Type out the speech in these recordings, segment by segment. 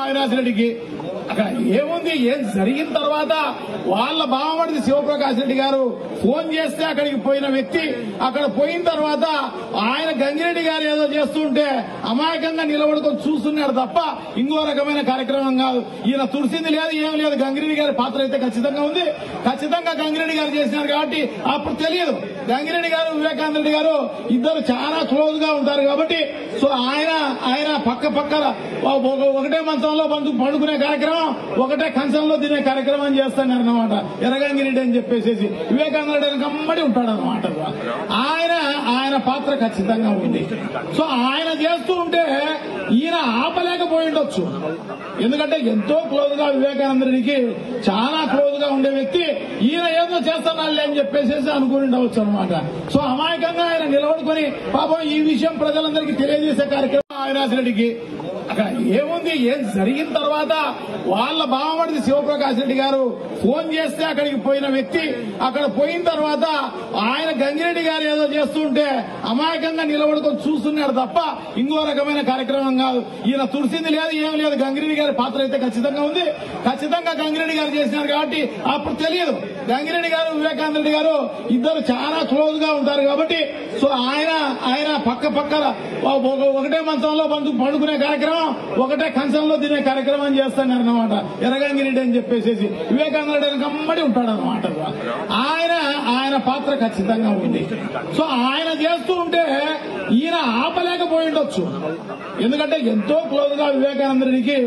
అవినాష్ రెడ్డికి అక్కడ ఏముంది, ఏం జరిగిన తర్వాత వాళ్ళ బావమడిది శివప్రకాష్ రెడ్డి గారు ఫోన్ చేస్తే అక్కడికి పోయిన వ్యక్తి, అక్కడ పోయిన తర్వాత ఆయన గంగిరెడ్డి గారు ఏదో చేస్తుంటే అమాయకంగా నిలబడుకొని చూస్తున్నాడు తప్ప ఇంకో రకమైన కార్యక్రమం కాదు. ఈయన తుడిసింది లేదు, ఏం లేదు. గంగిరెడ్డి గారి పాత్ర అయితే ఖచ్చితంగా ఉంది. ఖచ్చితంగా గంగిరెడ్డి గారు చేసినారు కాబట్టి అప్పుడు తెలియదు. గంగిరెడ్డి గారు వివేకానంద రెడ్డి గారు ఇద్దరు చాలా క్లోజ్ గా ఉంటారు కాబట్టి సో ఆయన పక్క ఒకటే మంచంలో పండుకునే కార్యక్రమం, ఒకటే కంచంలో తినే కార్యక్రమం చేస్తున్నారు అన్నమాట. ఎర్రగంగిరెడ్డి అని చెప్పేసి వివేకానంద రెడ్డి కమ్మడి ఉంటాడు అన్నమాట. ఆయన పాత్ర ఖచ్చితంగా ఉంది. సో ఆయన చేస్తూ ఉంటే ఈయన ఆపలేకపోయి ఉండొచ్చు. ఎందుకంటే ఎంతో క్లోజ్ గా వివేకానంద రెడ్డికి చాలా క్లోజ్ గా ఉండే వ్యక్తి ఈయన ఏదో చేస్తున్నాళ్ళే అని చెప్పేసి అనుకుని ఉండవచ్చు అనమాట. సో అమాయకంగా ఆయన నిలబడుకొని పాపం ఈ విషయం ప్రజలందరికీ తెలియజేసే కార్యక్రమం అవినాష్ రెడ్డికి అక్కడ ఏముంది, ఏం జరిగిన తర్వాత వాళ్ళ బావమడిది శివప్రకాష్ రెడ్డి గారు ఫోన్ చేస్తే అక్కడికి పోయిన వ్యక్తి, అక్కడ పోయిన తర్వాత ఆయన గంగిరెడ్డి గారు ఏదో చేస్తుంటే అమాయకంగా నిలబడుకొని చూస్తున్నాడు తప్ప ఇంకో రకమైన కార్యక్రమం కాదు. ఈయన తుడిసింది లేదు, ఏం లేదు. గంగిరెడ్డి గారి పాత్ర అయితే ఖచ్చితంగా ఉంది. ఖచ్చితంగా గంగిరెడ్డి గారు చేసినారు కాబట్టి అప్పుడు తెలియదు. గంగిరెడ్డి గారు వివేకానంద రెడ్డి గారు ఇద్దరు చాలా క్లోజ్ గా ఉంటారు కాబట్టి సో ఆయన పక్క ఒకటే మంచంలో పండుకునే కార్యక్రమం, ఒకటే కంచంలో తినే కార్యక్రమం చేస్తున్నారు అన్నమాట. ఎర్రగంగిరెడ్డి అని చెప్పేసి వివేకానంద రెడ్డి కమ్మడి ఉంటాడు అన్నమాట. ఆయన పాత్ర ఖచ్చితంగా ఉంది. సో ఆయన చేస్తూ ఉంటే ఈయన ఆపలేకపోయి ఉండొచ్చు. ఎందుకంటే ఎంతో క్లోజ్ గా వివేకానంద రెడ్డికి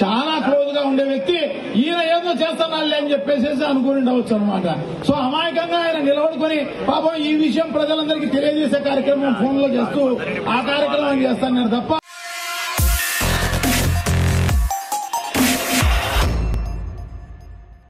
చాలా క్లోజ్ గా ఉండే వ్యక్తి ఈయన ఏదో చేస్తున్నాళ్ళే అని చెప్పేసి అనుకుని ఉండవచ్చు అనమాట. సో అమాయకంగా ఆయన నిలబడుకొని పాపం ఈ విషయం ప్రజలందరికీ తెలియజేసే కార్యక్రమం ఫోన్ లో చేస్తూ ఆ కార్యక్రమం చేస్తున్నారు తప్ప